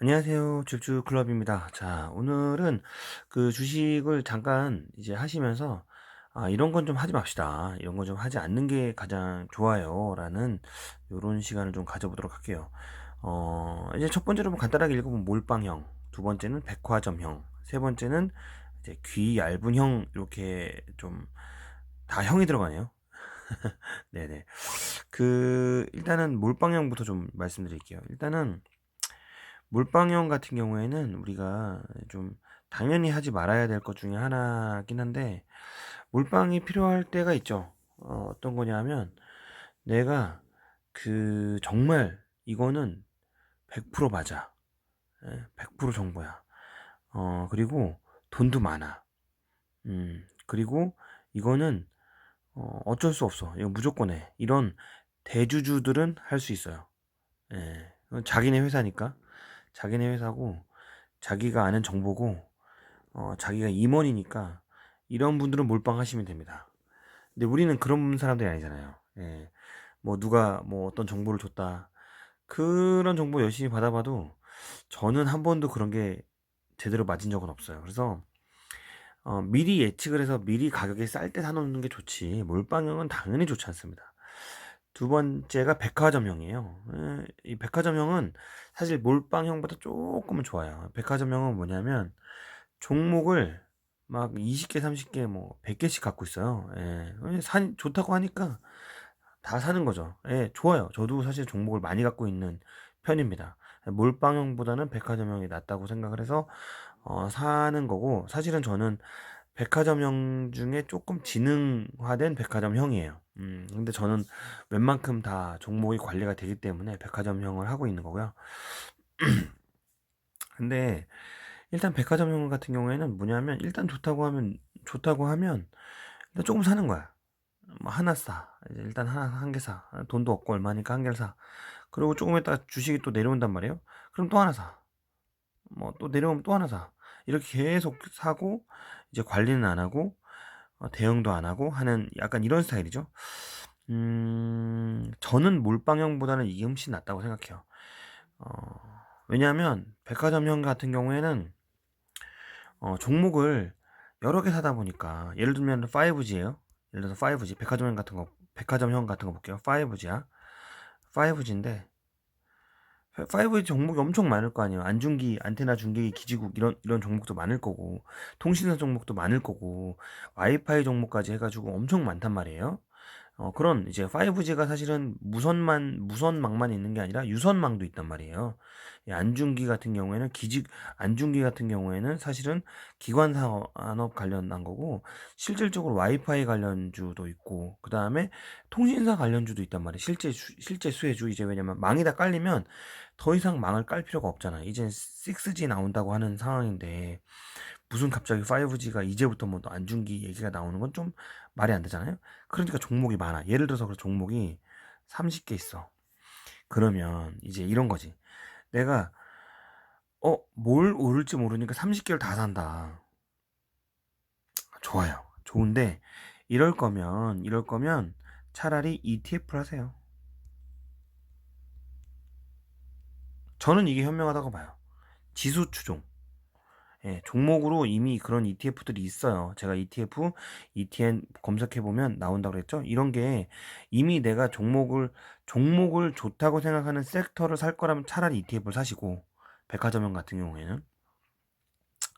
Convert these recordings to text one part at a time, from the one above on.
안녕하세요. 질주클럽입니다. 자, 오늘은 그 주식을 잠깐 이제 하시면서 이런 건 좀 하지 맙시다. 이런 건 좀 하지 않는 게 가장 좋아요. 라는 요런 시간을 좀 가져보도록 할게요. 이제 첫 번째로 간단하게 읽어보면 몰빵형, 두 번째는 백화점형, 세 번째는 이제 귀 얇은 형, 이렇게 좀 다 형이 들어가네요. 네네. 일단은 몰빵형부터 좀 말씀드릴게요. 일단은 몰빵형 같은 경우에는 우리가 좀 당연히 하지 말아야 될 것 중에 하나긴 한데, 몰빵이 필요할 때가 있죠. 어떤 거냐면 내가 정말 이거는 100% 맞아. 100% 정보야. 그리고 돈도 많아. 그리고 이거는 어쩔 수 없어. 이거 무조건 해. 이런 대주주들은 할 수 있어요. 이건 자기네 회사니까. 자기네 회사고 자기가 아는 정보고 자기가 임원이니까 이런 분들은 몰빵하시면 됩니다. 근데 우리는 그런 사람들이 아니잖아요. 뭐 누가 뭐 어떤 정보를 줬다. 그런 정보 열심히 받아봐도 저는 한 번도 그런 게 제대로 맞은 적은 없어요. 그래서 미리 예측을 해서 미리 가격이 쌀 때 사놓는 게 좋지. 몰빵형은 당연히 좋지 않습니다. 두 번째가 백화점형이에요. 이 백화점형은 사실 몰빵형보다 조금은 좋아요. 백화점형은 뭐냐면 종목을 막 20개, 30개, 뭐 100개씩 갖고 있어요. 좋다고 하니까 다 사는 거죠. 좋아요. 저도 사실 종목을 많이 갖고 있는 편입니다. 몰빵형보다는 백화점형이 낫다고 생각을 해서 사는 거고, 사실은 저는 백화점형 중에 조금 지능화된 백화점형이에요. 근데 저는 웬만큼 다 종목이 관리가 되기 때문에 백화점형을 하고 있는 거고요. 근데 일단 백화점형 같은 경우에는 뭐냐면, 일단 좋다고 하면 일단 조금 사는 거야. 뭐 하나 사. 이제 일단 한 개 사. 돈도 없고 얼마니까 한 개를 사. 그리고 조금 있다가 주식이 또 내려온단 말이에요. 그럼 또 하나 사. 뭐 또 내려오면 또 하나 사. 이렇게 계속 사고 이제 관리는 안 하고 대응도 안 하고 하는 약간 이런 스타일이죠. 저는 몰빵형보다는 이음씨 낫다고 생각해요. 왜냐하면 백화점형 같은 경우에는 종목을 여러 개 사다 보니까, 예를 들면 5G예요. 예를 들어서 5G 백화점형 같은 거 볼게요. 5G야. 5G인데 5G 종목이 엄청 많을 거 아니에요. 안중기, 안테나 중계기, 기지국 이런 종목도 많을 거고, 통신사 종목도 많을 거고, 와이파이 종목까지 해가지고 엄청 많단 말이에요. 그런 이제 5G가 사실은 무선망만 있는 게 아니라 유선망도 있단 말이에요. 이 안중기 같은 경우에는 사실은 기관 산업 관련한 거고, 실질적으로 와이파이 관련주도 있고, 그 다음에 통신사 관련주도 있단 말이에요. 실제 수혜주. 이제 왜냐면 망이 다 깔리면 더 이상 망을 깔 필요가 없잖아요. 이제 6G 나온다고 하는 상황인데, 무슨 갑자기 5G가 이제부터 뭐 안중기 얘기가 나오는 건 좀 말이 안 되잖아요. 그러니까 종목이 많아. 예를 들어서 그 종목이 30개 있어. 그러면 이제 이런 거지. 내가 뭘 오를지 모르니까 30개를 다 산다. 좋아요. 좋은데 이럴 거면 차라리 ETF를 하세요. 저는 이게 현명하다고 봐요. 지수 추종. 종목으로 이미 그런 ETF들이 있어요. 제가 ETF, ETN 검색해보면 나온다고 그랬죠? 이런 게 이미 내가 종목을 좋다고 생각하는 섹터를 살 거라면 차라리 ETF를 사시고, 백화점형 같은 경우에는.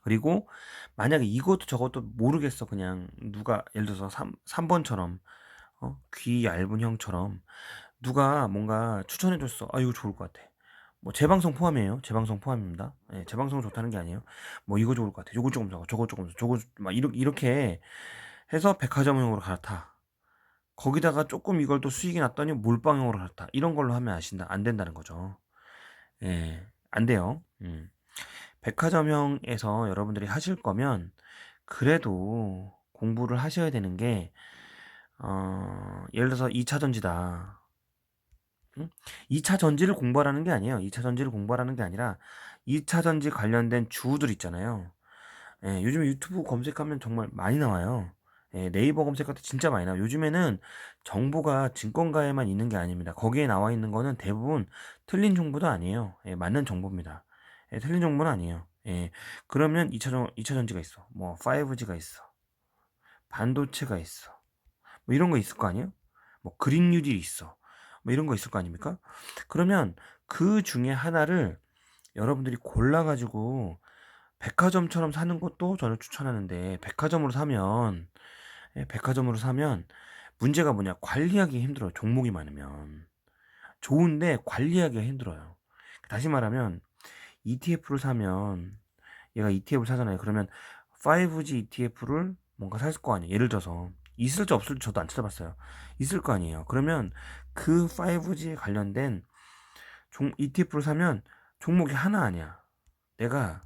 그리고 만약에 이것도 저것도 모르겠어. 그냥 누가, 예를 들어서 3번처럼, 귀 얇은 형처럼 누가 뭔가 추천해줬어. 이거 좋을 것 같아. 뭐 재방송 포함이에요. 재방송 포함입니다. 재방송 좋다는 게 아니에요. 뭐 이거 좋을 것 같아. 요거 조금 사고 저거 조금 사고 저거 막 이렇게 해서 백화점형으로 갈아타. 거기다가 조금 이걸 또 수익이 났더니 몰빵형으로 갈아타. 이런 걸로 하면 안 된다는 거죠. 안 돼요. 백화점형에서 여러분들이 하실 거면 그래도 공부를 하셔야 되는 게, 예를 들어서 2차 전지다. 응? 2차 전지를 공부하라는 게 아니에요. 2차 전지를 공부하라는 게 아니라 2차 전지 관련된 주들 있잖아요. 요즘에 유튜브 검색하면 정말 많이 나와요. 네이버 검색할 때 진짜 많이 나와요. 요즘에는 정보가 증권가에만 있는 게 아닙니다. 거기에 나와 있는 거는 대부분 틀린 정보도 아니에요. 맞는 정보입니다. 예, 틀린 정보는 아니에요. 예. 그러면 2차 전지가 있어. 뭐 5G가 있어. 반도체가 있어. 뭐 이런 거 있을 거 아니에요? 뭐 그린 뉴딜이 있어. 뭐 이런 거 있을 거 아닙니까? 그러면 그 중에 하나를 여러분들이 골라 가지고 백화점처럼 사는 것도 저는 추천하는데, 백화점으로 사면 문제가 뭐냐? 관리하기 힘들어요. 종목이 많으면. 좋은데 관리하기가 힘들어요. 다시 말하면 ETF를 사면, 얘가 ETF를 사잖아요. 그러면 5G ETF를 뭔가 살 거 아니에요. 예를 들어서 있을지 없을지 저도 안 찾아봤어요. 있을 거 아니에요. 그러면 그 5G에 관련된 ETF를 사면 종목이 하나 아니야. 내가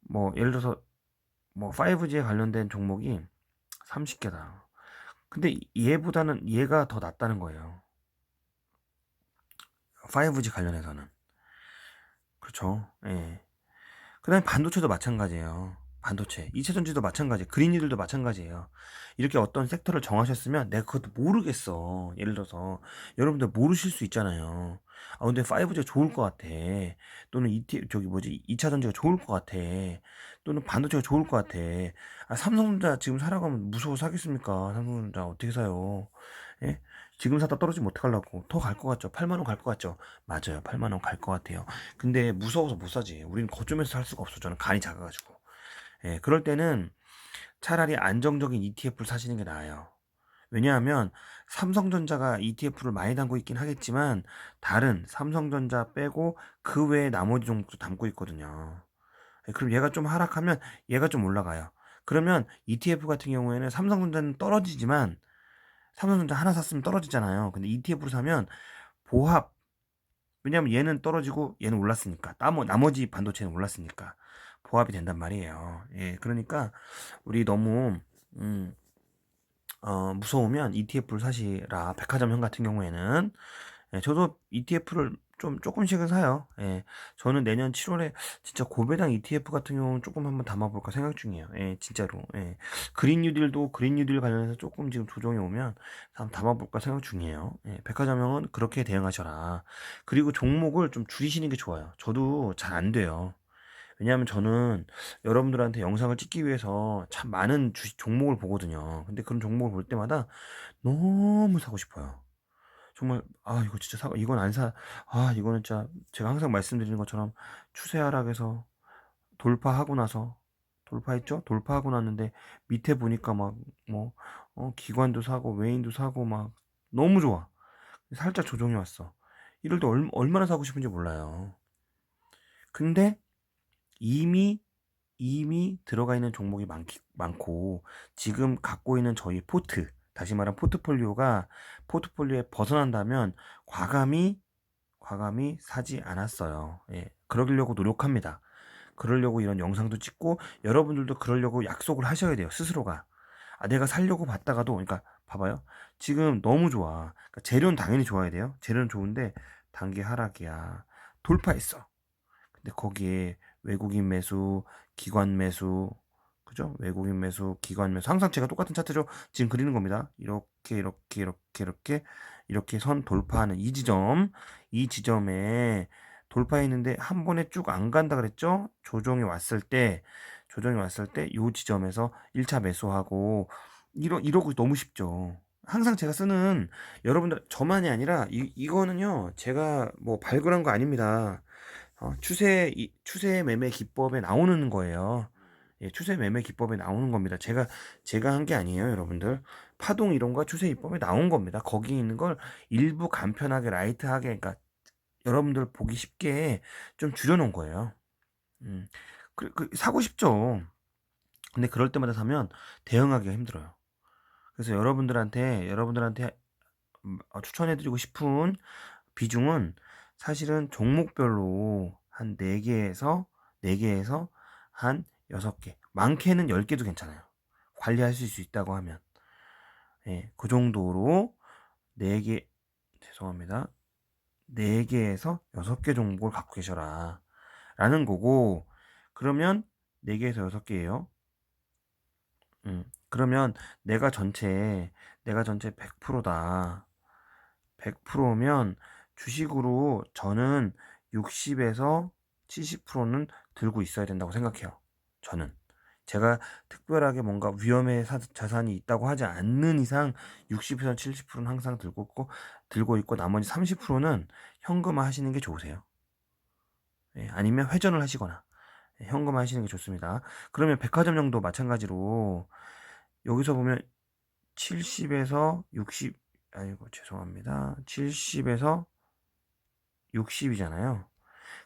뭐 예를 들어서 뭐 5G에 관련된 종목이 30개다. 근데 얘보다는 얘가 더 낫다는 거예요. 5G 관련해서는. 그렇죠. 예. 그다음에 반도체도 마찬가지예요. 반도체. 2차 전지도 마찬가지. 그린이들도 마찬가지예요. 이렇게 어떤 섹터를 정하셨으면 내가 그것도 모르겠어. 예를 들어서 여러분들 모르실 수 있잖아요. 아 근데 5G가 좋을 것 같아. 또는 저기 뭐지? 2차 전지가 좋을 것 같아. 또는 반도체가 좋을 것 같아. 아 삼성전자 지금 사라고 하면 무서워 사겠습니까? 삼성전자 어떻게 사요? 예? 지금 사다 떨어지면 어떡하려고? 더 갈 것 같죠? 8만 원 갈 것 같죠? 맞아요. 8만 원 갈 것 같아요. 근데 무서워서 못 사지. 우리는 거점에서 살 수가 없어. 저는 간이 작아가지고. 예, 그럴 때는 차라리 안정적인 ETF를 사시는 게 나아요. 왜냐하면 삼성전자가 ETF를 많이 담고 있긴 하겠지만 다른 삼성전자 빼고 그 외에 나머지 종목도 담고 있거든요. 예, 그럼 얘가 좀 하락하면 얘가 좀 올라가요. 그러면 ETF 같은 경우에는 삼성전자는 떨어지지만 삼성전자 하나 샀으면 떨어지잖아요. 근데 ETF로 사면 보합, 왜냐면 얘는 떨어지고 얘는 올랐으니까, 나머지 반도체는 올랐으니까 보합이 된단 말이에요. 예, 그러니까 우리 너무 음, 무서우면 ETF를 사시라. 백화점형 같은 경우에는. 예, 저도 ETF를 좀 조금씩은 사요. 예, 저는 내년 7월에 진짜 고배당 ETF 같은 경우는 조금 한번 담아볼까 생각 중이에요. 예, 진짜로. 예, 그린 뉴딜 관련해서 조금 지금 조정이 오면 한번 담아볼까 생각 중이에요. 예, 백화점형은 그렇게 대응하셔라. 그리고 종목을 좀 줄이시는 게 좋아요. 저도 잘 안 돼요. 왜냐하면 저는 여러분들한테 영상을 찍기 위해서 참 많은 종목을 보거든요. 근데 그런 종목을 볼 때마다 너무 사고 싶어요. 정말 아 이거 진짜 이건 안 사. 아 이거는 진짜 제가 항상 말씀드리는 것처럼 추세 하락에서 돌파하고 나서 돌파했죠? 돌파하고 났는데 밑에 보니까 막 뭐 기관도 사고 외인도 사고 막 너무 좋아. 살짝 조정이 왔어. 이럴 때 얼마나 사고 싶은지 몰라요. 근데 이미 들어가 있는 종목이 많고, 지금 갖고 있는 저희 다시 말하면 포트폴리오에 벗어난다면 과감히 사지 않았어요. 예, 그러려고 노력합니다. 그러려고 이런 영상도 찍고, 여러분들도 그러려고 약속을 하셔야 돼요, 스스로가. 아, 내가 살려고 봤다가도, 그러니까 봐봐요. 지금 너무 좋아. 그러니까 재료는 당연히 좋아야 돼요. 재료는 좋은데 단기 하락이야. 돌파했어. 근데 거기에 외국인 매수, 기관 매수, 그죠? 외국인 매수, 기관 매수. 항상 제가 똑같은 차트죠. 지금 그리는 겁니다. 이렇게 선 돌파하는 이 지점에 돌파했는데 한 번에 쭉 안 간다 그랬죠? 조정이 왔을 때 요 지점에서 1차 매수하고 이러고 너무 쉽죠. 항상 제가 쓰는, 여러분들 저만이 아니라 이거는요. 제가 뭐 발굴한 거 아닙니다. 추세 매매 기법에 나오는 거예요. 예, 추세 매매 기법에 나오는 겁니다. 제가 한 게 아니에요, 여러분들. 파동 이론과 추세 기법에 나온 겁니다. 거기 있는 걸 일부 간편하게, 라이트하게, 그러니까 여러분들 보기 쉽게 좀 줄여놓은 거예요. 음, 사고 싶죠. 근데 그럴 때마다 사면 대응하기가 힘들어요. 그래서 여러분들한테 추천해드리고 싶은 비중은 사실은 종목별로 한 4개에서 한 6개. 많게는 10개도 괜찮아요. 관리하실 수 있다고 하면. 예, 그 정도로 4개, 죄송합니다. 4개에서 6개 종목을 갖고 계셔라. 라는 거고, 그러면 4개에서 6개예요. 그러면 내가 전체 100%다. 100%면 주식으로 저는 60에서 70%는 들고 있어야 된다고 생각해요. 저는. 제가 특별하게 뭔가 위험의 자산이 있다고 하지 않는 이상 60에서 70%는 항상 들고 있고 나머지 30%는 현금화 하시는 게 좋으세요. 예, 아니면 회전을 하시거나 현금화 하시는 게 좋습니다. 그러면 백화점용도 마찬가지로 여기서 보면 70에서 60, 아이고 죄송합니다. 70에서 60이잖아요.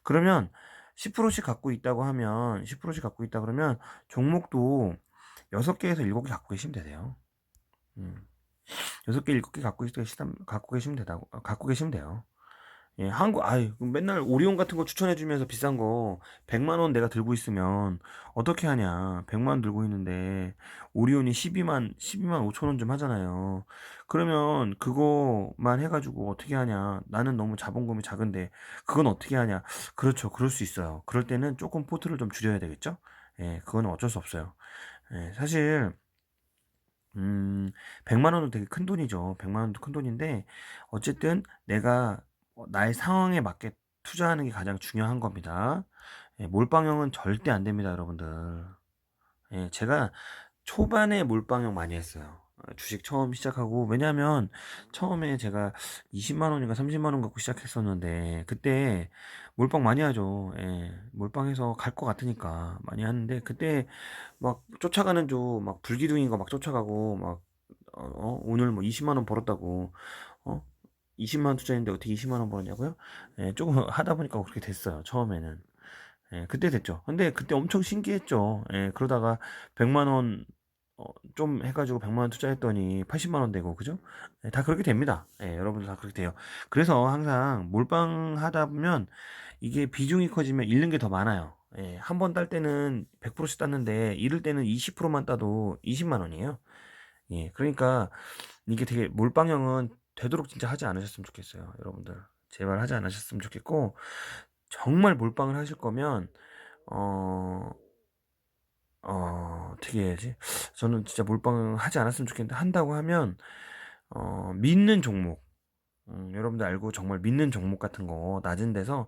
그러면 10%씩 갖고 있다고 하면 10%씩 갖고 있다 그러면 종목도 6개에서 7개 갖고 계시면 되세요. 6개, 7개 갖고 계시면 갖고 계시면 돼요. 예, 맨날 오리온 같은 거 추천해주면서 비싼 거 100만 원 내가 들고 있으면 어떻게 하냐. 100만 원 들고 있는데 오리온이 12만 5천 원 좀 하잖아요. 그러면 그거만 해가지고 어떻게 하냐. 나는 너무 자본금이 작은데 그건 어떻게 하냐. 그렇죠. 그럴 수 있어요. 그럴 때는 조금 포트를 좀 줄여야 되겠죠? 예, 그거는 어쩔 수 없어요. 예, 사실 100만 원도 되게 큰 돈이죠. 100만 원도 큰 돈인데 어쨌든 내가 나의 상황에 맞게 투자하는 게 가장 중요한 겁니다. 예, 몰빵형은 절대 안 됩니다, 여러분들. 예, 제가 초반에 몰빵형 많이 했어요. 주식 처음 시작하고 왜냐하면 처음에 제가 20만 원인가 30만 원 갖고 시작했었는데 그때 몰빵 많이 하죠. 예, 몰빵해서 갈 것 같으니까 많이 하는데 그때 막 쫓아가는 중 막 불기둥인 거 막 쫓아가고 막 오늘 뭐 20만 원 벌었다고 어 20만 원 투자했는데 어떻게 20만 원 벌었냐고요? 예, 조금 하다 보니까 그렇게 됐어요. 처음에는. 예, 그때 됐죠. 근데 그때 엄청 신기했죠. 예, 그러다가 100만 원, 좀 해가지고 100만 원 투자했더니 80만 원 되고, 그죠? 예, 다 그렇게 됩니다. 예, 여러분들 다 그렇게 돼요. 그래서 항상 몰빵 하다 보면 이게 비중이 커지면 잃는 게 더 많아요. 예, 한 번 딸 때는 100%씩 땄는데 잃을 때는 20%만 따도 20만 원이에요. 예, 그러니까 이게 되게 몰빵형은 되도록 진짜 하지 않으셨으면 좋겠어요. 여러분들. 제발 하지 않으셨으면 좋겠고, 정말 몰빵을 하실 거면 어, 어떻게 해야지? 저는 진짜 몰빵 하지 않았으면 좋겠는데 한다고 하면 믿는 종목, 여러분들 알고 정말 믿는 종목 같은 거 낮은 데서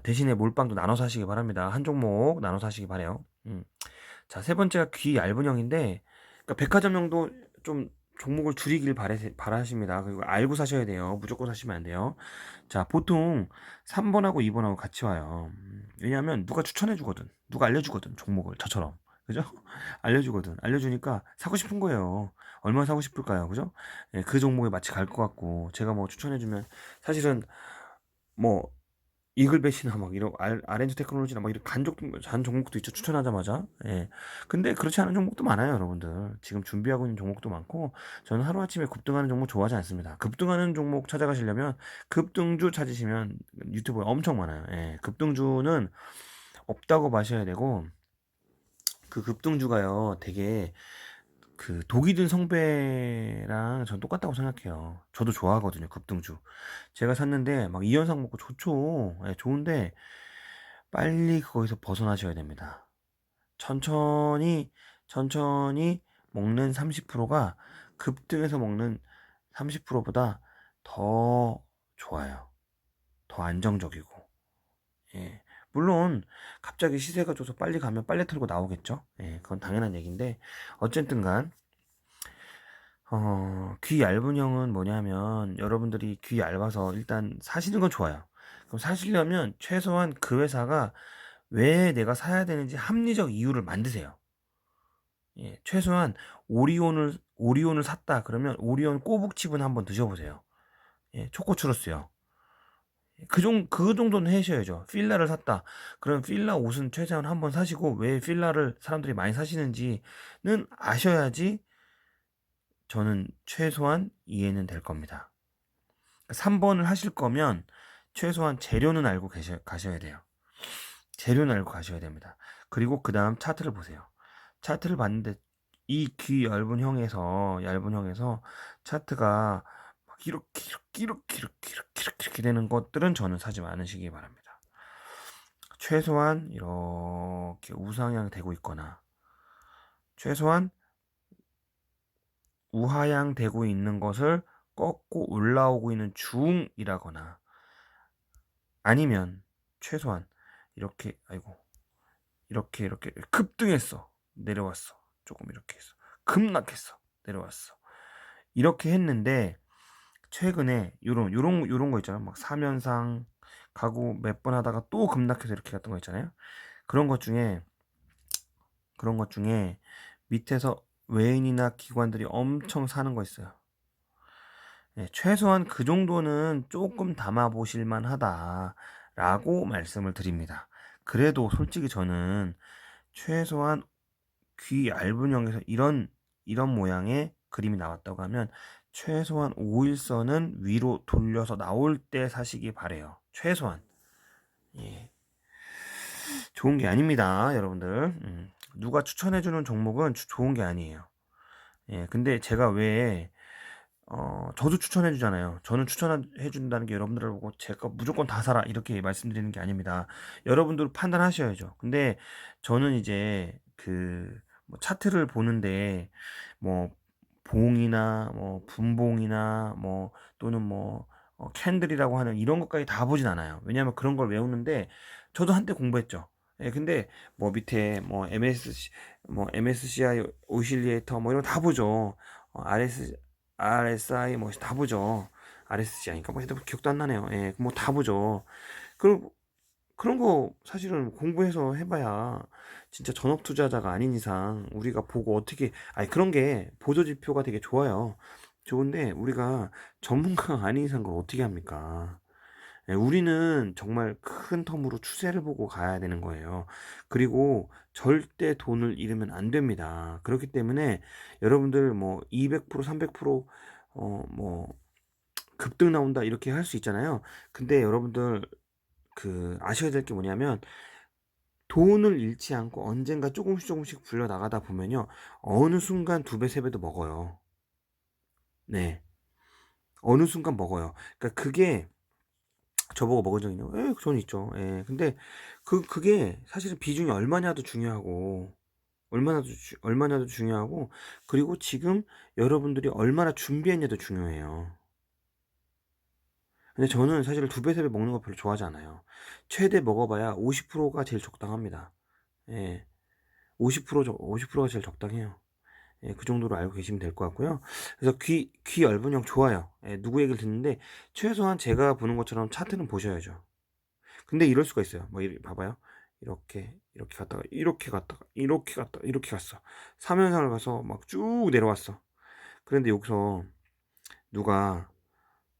대신에 몰빵도 나눠 사시기 바랍니다. 한 종목 나눠 사시기 바래요. 자, 세 번째가 귀 얇은 형인데, 그러니까 백화점용도 좀 종목을 줄이길 바라십니다. 그리고 알고 사셔야 돼요. 무조건 사시면 안 돼요. 자, 보통 3번하고 2번하고 같이 와요. 왜냐하면 누가 추천해주거든. 누가 알려주거든. 종목을. 저처럼. 그죠? 알려주거든. 알려주니까 사고 싶은 거예요. 얼마나 사고 싶을까요? 그죠? 예, 그 종목에 마치 갈 것 같고, 제가 뭐 추천해주면, 사실은 뭐, 이글벳이나 막 이런 R&D 테크놀로지나 막 이런 간 종목도 있죠. 추천하자마자. 예. 근데 그렇지 않은 종목도 많아요, 여러분들. 지금 준비하고 있는 종목도 많고 저는 하루아침에 급등하는 종목 좋아하지 않습니다. 급등하는 종목 찾아가시려면 급등주 찾으시면 유튜브에 엄청 많아요. 예. 급등주는 없다고 마셔야 되고 그 급등주가요. 되게 그 독이 든 성배랑 전 똑같다고 생각해요. 저도 좋아하거든요, 급등주. 제가 샀는데 막 2연상 먹고 좋죠. 예, 좋은데 빨리 거기서 벗어나셔야 됩니다. 천천히 먹는 30%가 급등해서 먹는 30%보다 더 좋아요. 더 안정적이고. 예. 물론 갑자기 시세가 줘서 빨리 가면 빨래 털고 나오겠죠. 예, 그건 당연한 얘기인데 어쨌든 간 귀 얇은 형은 뭐냐면 여러분들이 귀 얇아서 일단 사시는 건 좋아요. 그럼 사시려면 최소한 그 회사가 왜 내가 사야 되는지 합리적 이유를 만드세요. 예, 최소한 오리온을 샀다 그러면 오리온 꼬북칩은 한번 드셔보세요. 예, 초코추로스요. 그 정도는 하셔야죠. 필라를 샀다. 그럼 필라 옷은 최소한 한번 사시고 왜 필라를 사람들이 많이 사시는지는 아셔야지 저는 최소한 이해는 될 겁니다. 3번을 하실 거면 최소한 재료는 알고 가셔야 돼요. 재료는 알고 가셔야 됩니다. 그리고 그 다음 차트를 보세요. 차트를 봤는데 이 귀 얇은 형에서 차트가 막 이렇게 되는 것들은 저는 사지 않으시기 바랍니다. 최소한 이렇게 우상향 되고 있거나 최소한 우하향 되고 있는 것을 꺾고 올라오고 있는 중이라거나 아니면 최소한 이렇게, 아이고, 이렇게 급등했어. 내려왔어. 조금 이렇게 했어. 급락했어. 내려왔어. 이렇게 했는데, 최근에 요런 거 있잖아. 막 3연상 가고 몇 번 하다가 또 급락해서 이렇게 갔던 거 있잖아요. 그런 것 중에, 그런 것 중에 밑에서 외인이나 기관들이 엄청 사는 거 있어요. 예, 최소한 그 정도는 조금 담아보실 만하다라고 말씀을 드립니다. 그래도 솔직히 저는 최소한 귀 얇은 형에서 이런 모양의 그림이 나왔다고 하면 최소한 5일선은 위로 돌려서 나올 때 사시기 바래요. 최소한. 예. 좋은 게 아닙니다, 여러분들. 누가 추천해주는 종목은 좋은 게 아니에요. 예, 근데 제가 왜 저도 추천해 주잖아요. 저는 추천해 준다는 게 여러분들을 보고 제가 무조건 다 사라 이렇게 말씀드리는 게 아닙니다. 여러분들 판단하셔야죠. 근데 저는 이제 뭐 차트를 보는데 뭐 봉이나 뭐 분봉이나 뭐 또는 뭐 캔들이라고 하는 이런 것까지 다 보진 않아요. 왜냐하면 그런 걸 외우는데 저도 한때 공부했죠. 예, 근데 뭐 밑에 뭐 MSCI 오실리에이터 뭐 이런 거 다 보죠. RSI 뭐 다 보죠. RSCI니까 뭐 해도 기억도 안 나네요. 예, 뭐 다 보죠. 그리고 그런 거 사실은 공부해서 해봐야 진짜 전업 투자자가 아닌 이상 우리가 보고 어떻게 아니 그런 게 보조 지표가 되게 좋아요. 좋은데 우리가 전문가가 아닌 이상 그걸 어떻게 합니까? 예, 우리는 정말 큰 텀으로 추세를 보고 가야 되는 거예요. 그리고 절대 돈을 잃으면 안 됩니다. 그렇기 때문에 여러분들 뭐 200%, 300% 뭐 급등 나온다 이렇게 할 수 있잖아요. 근데 여러분들 아셔야 될 게 뭐냐면 돈을 잃지 않고 언젠가 조금씩 불려 나가다 보면요. 어느 순간 두 배, 세 배도 먹어요. 네. 어느 순간 먹어요. 그러니까 그게 저보고 먹은 적 있냐고? 예, 저는 있죠. 예. 근데 그게 사실은 비중이 얼마냐도 중요하고, 얼마냐도 중요하고, 그리고 지금 여러분들이 얼마나 준비했냐도 중요해요. 근데 저는 사실 두 배, 세 배 먹는 거 별로 좋아하지 않아요. 최대 먹어봐야 50%가 제일 적당합니다. 예. 50%가 제일 적당해요. 예, 그 정도로 알고 계시면 될 것 같고요. 그래서 귀 얇은 형 좋아요. 예, 누구 얘기를 듣는데, 최소한 제가 보는 것처럼 차트는 보셔야죠. 근데 이럴 수가 있어요. 뭐 봐봐요. 이렇게 갔다가 이렇게 갔어. 3연상을 가서 막 쭉 내려왔어. 그런데 여기서 누가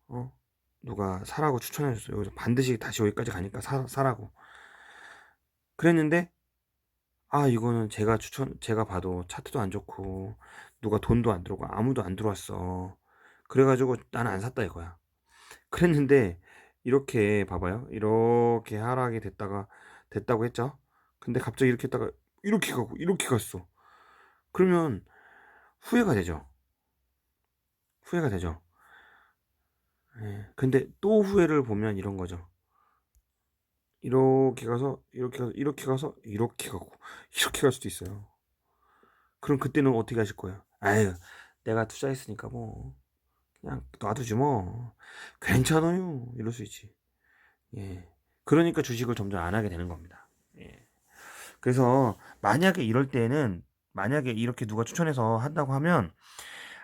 어 누가 사라고 추천해 줬어요. 여기서 반드시 다시 여기까지 가니까 사라고. 그랬는데 이거는 제가 봐도 차트도 안 좋고 누가 돈도 안 들어오고 아무도 안 들어왔어. 그래가지고 나는 안 샀다 이거야. 그랬는데 이렇게 봐봐요. 이렇게 하락이 됐다고 했죠. 근데 갑자기 이렇게 했다가 이렇게 가고 이렇게 갔어. 그러면 후회가 되죠. 후회가 되죠. 예. 근데 또 후회를 보면 이런 거죠. 이렇게 가서 이렇게 가서 이렇게 가고 이렇게 갈 수도 있어요. 그럼 그때는 어떻게 하실 거예요? 아유, 내가 투자했으니까 뭐 그냥 놔두지 뭐 괜찮아요. 이럴 수 있지. 예. 그러니까 주식을 점점 안 하게 되는 겁니다. 예. 그래서 만약에 이럴 때는 만약에 이렇게 누가 추천해서 한다고 하면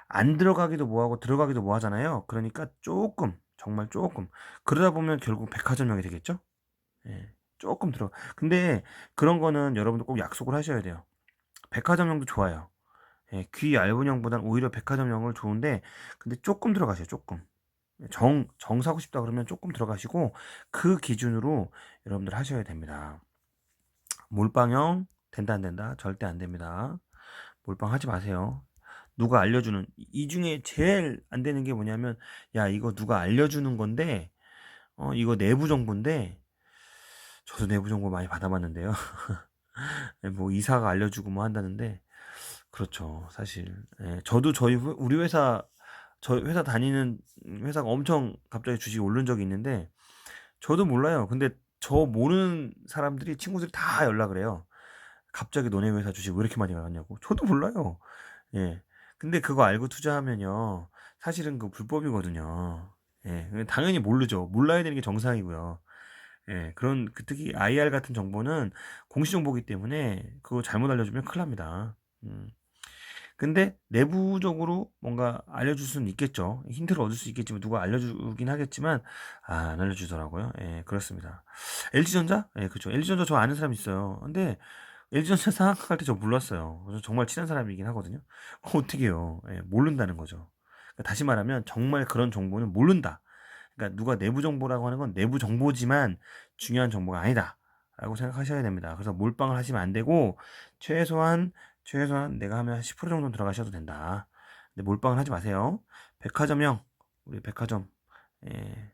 안 들어가기도 뭐하고 들어가기도 뭐하잖아요. 그러니까 조금 정말 조금 그러다 보면 결국 백화점형이 되겠죠. 예, 조금 들어. 근데 그런 거는 여러분들 꼭 약속을 하셔야 돼요. 백화점형도 좋아요. 예, 귀 얇은 형보단 오히려 백화점형을 좋은데 근데 조금 들어가세요. 조금. 정 사고 싶다 그러면 조금 들어가시고 그 기준으로 여러분들 하셔야 됩니다. 몰빵형 된다 안 된다? 절대 안 됩니다. 몰빵 하지 마세요. 누가 알려주는 이 중에 제일 안 되는 게 뭐냐면 야 이거 누가 알려주는 건데 이거 내부 정보인데 저도 내부 정보 많이 받아봤는데요. 뭐 이사가 알려주고 뭐 한다는데 그렇죠 사실. 예, 저도 우리 저희 회사 다니는 회사가 엄청 갑자기 주식이 오른 적이 있는데 저도 몰라요. 근데 저 모르는 사람들이 친구들이 다 연락을 해요. 갑자기 너네 회사 주식 왜 이렇게 많이 나갔냐고. 저도 몰라요. 예. 근데 그거 알고 투자하면요. 사실은 그 불법이거든요. 예. 당연히 모르죠. 몰라야 되는 게 정상이고요. 예, 특히 IR 같은 정보는 공시 정보이기 때문에 그거 잘못 알려주면 큰일 납니다. 근데 내부적으로 뭔가 알려줄 수는 있겠죠. 힌트를 얻을 수 있겠지만 누가 알려주긴 하겠지만 안 알려주더라고요. 예, 그렇습니다. LG전자? 예, 그렇죠. LG전자 저 아는 사람 있어요. 근데 LG전자 상학할 때 저 몰랐어요. 그래서 정말 친한 사람이긴 하거든요. 어떻게 해요? 예, 모른다는 거죠. 그러니까 다시 말하면 정말 그런 정보는 모른다. 그러니까 누가 내부 정보라고 하는 건 내부 정보지만 중요한 정보가 아니다. 라고 생각하셔야 됩니다. 그래서 몰빵을 하시면 안 되고 최소한 내가 하면 한 10% 정도 들어가셔도 된다. 근데 몰빵을 하지 마세요. 백화점형 우리 백화점 예,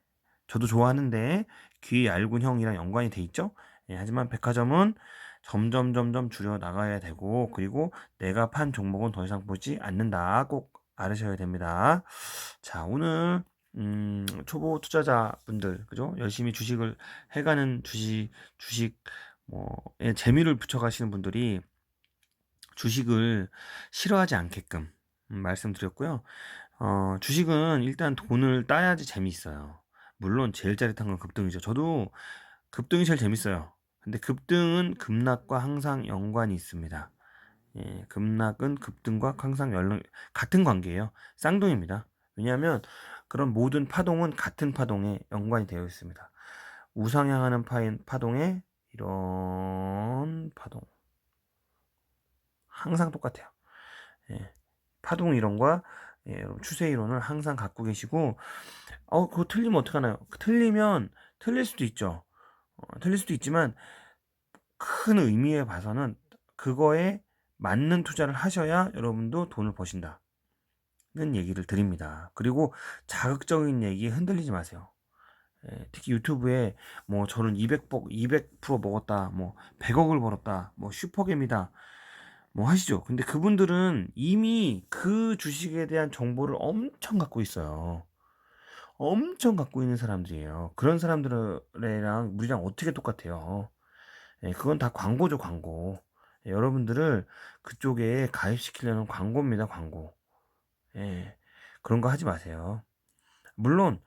저도 좋아하는데 귀 얇은 형이랑 연관이 돼 있죠. 예, 하지만 백화점은 점점 줄여 나가야 되고 그리고 내가 판 종목은 더 이상 보지 않는다. 꼭 알으셔야 됩니다. 자, 오늘 초보 투자자분들 그죠? 열심히 주식을 해가는 주식 뭐에 재미를 붙여가시는 분들이 주식을 싫어하지 않게끔 말씀드렸고요. 주식은 일단 돈을 따야지 재미있어요. 물론 제일 짜릿한 건 급등이죠. 저도 급등이 제일 재밌어요. 근데 급등은 급락과 항상 연관이 있습니다. 예, 급락은 급등과 항상 같은 관계예요. 쌍둥이입니다. 왜냐하면 그런 모든 파동은 같은 파동에 연관이 되어 있습니다. 우상향하는 파동에 이런 파동 항상 똑같아요. 예, 파동 이론과 추세 이론을 항상 갖고 계시고 그거 틀리면 어떡하나요? 틀리면 틀릴 수도 있죠. 틀릴 수도 있지만 큰 의미에 봐서는 그거에 맞는 투자를 하셔야 여러분도 돈을 버신다는 얘기를 드립니다. 그리고 자극적인 얘기에 흔들리지 마세요. 특히 유튜브에 뭐 저는 200% 먹었다, 뭐 100억을 벌었다, 뭐 슈퍼겜이다, 뭐 하시죠. 근데 그분들은 이미 그 주식에 대한 정보를 엄청 갖고 있어요. 엄청 갖고 있는 사람들이에요. 그런 사람들이랑 우리랑 어떻게 똑같아요? 예, 그건 다 광고죠, 광고. 예, 여러분들을 그쪽에 가입시키려는 광고입니다, 광고. 예, 그런 거 하지 마세요. 물론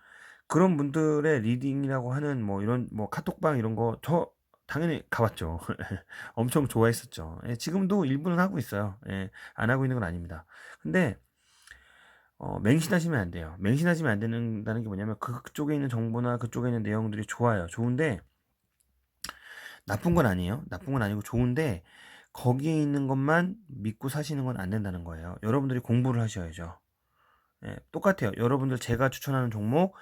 그런 분들의 리딩이라고 하는 뭐 이런 뭐 카톡방 이런 거 저 당연히 가봤죠. 엄청 좋아했었죠. 예, 지금도 일부는 하고 있어요. 예, 안 하고 있는 건 아닙니다. 근데 맹신하시면 안 돼요. 맹신하시면 안 된다는 게 뭐냐면 그쪽에 있는 정보나 그쪽에 있는 내용들이 좋아요. 좋은데 나쁜 건 아니에요. 나쁜 건 아니고 좋은데 거기에 있는 것만 믿고 사시는 건 안 된다는 거예요. 여러분들이 공부를 하셔야죠. 예, 똑같아요. 여러분들 제가 추천하는 종목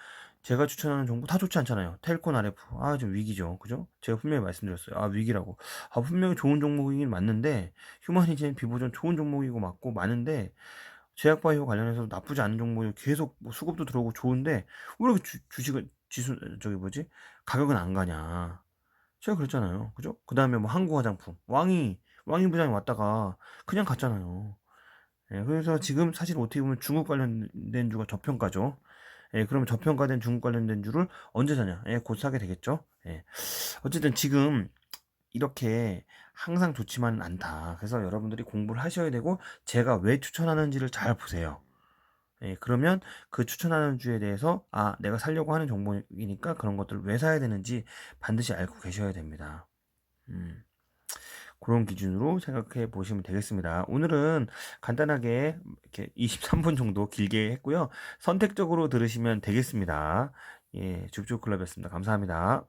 다 좋지 않잖아요. 텔콘 RF 좀 위기죠, 그죠? 제가 분명히 말씀드렸어요. 위기라고. 분명히 좋은 종목이긴 맞는데 휴머니젠 비보전 좋은 종목이고 맞고 많은데 제약바이오 관련해서 나쁘지 않은 종목이 계속 뭐 수급도 들어오고 좋은데 왜 이렇게 주식은 지수 저기 뭐지 가격은 안 가냐? 제가 그랬잖아요, 그죠? 그 다음에 뭐 한국화장품 왕이 부장이 왔다가 그냥 갔잖아요. 예, 그래서 지금 사실 어떻게 보면 중국 관련된 주가 저평가죠. 예, 그러면 저평가된 중국 관련된 주를 언제 사냐? 예, 곧 사게 되겠죠. 예. 어쨌든 지금 이렇게 항상 좋지만은 않다. 그래서 여러분들이 공부를 하셔야 되고 제가 왜 추천하는지를 잘 보세요. 예, 그러면 그 추천하는 주에 대해서 내가 살려고 하는 종목이니까 그런 것들을 왜 사야 되는지 반드시 알고 계셔야 됩니다. 음. 그런 기준으로 생각해 보시면 되겠습니다. 오늘은 간단하게 이렇게 23분 정도 길게 했고요. 선택적으로 들으시면 되겠습니다. 예, 줍줍클럽이었습니다. 감사합니다.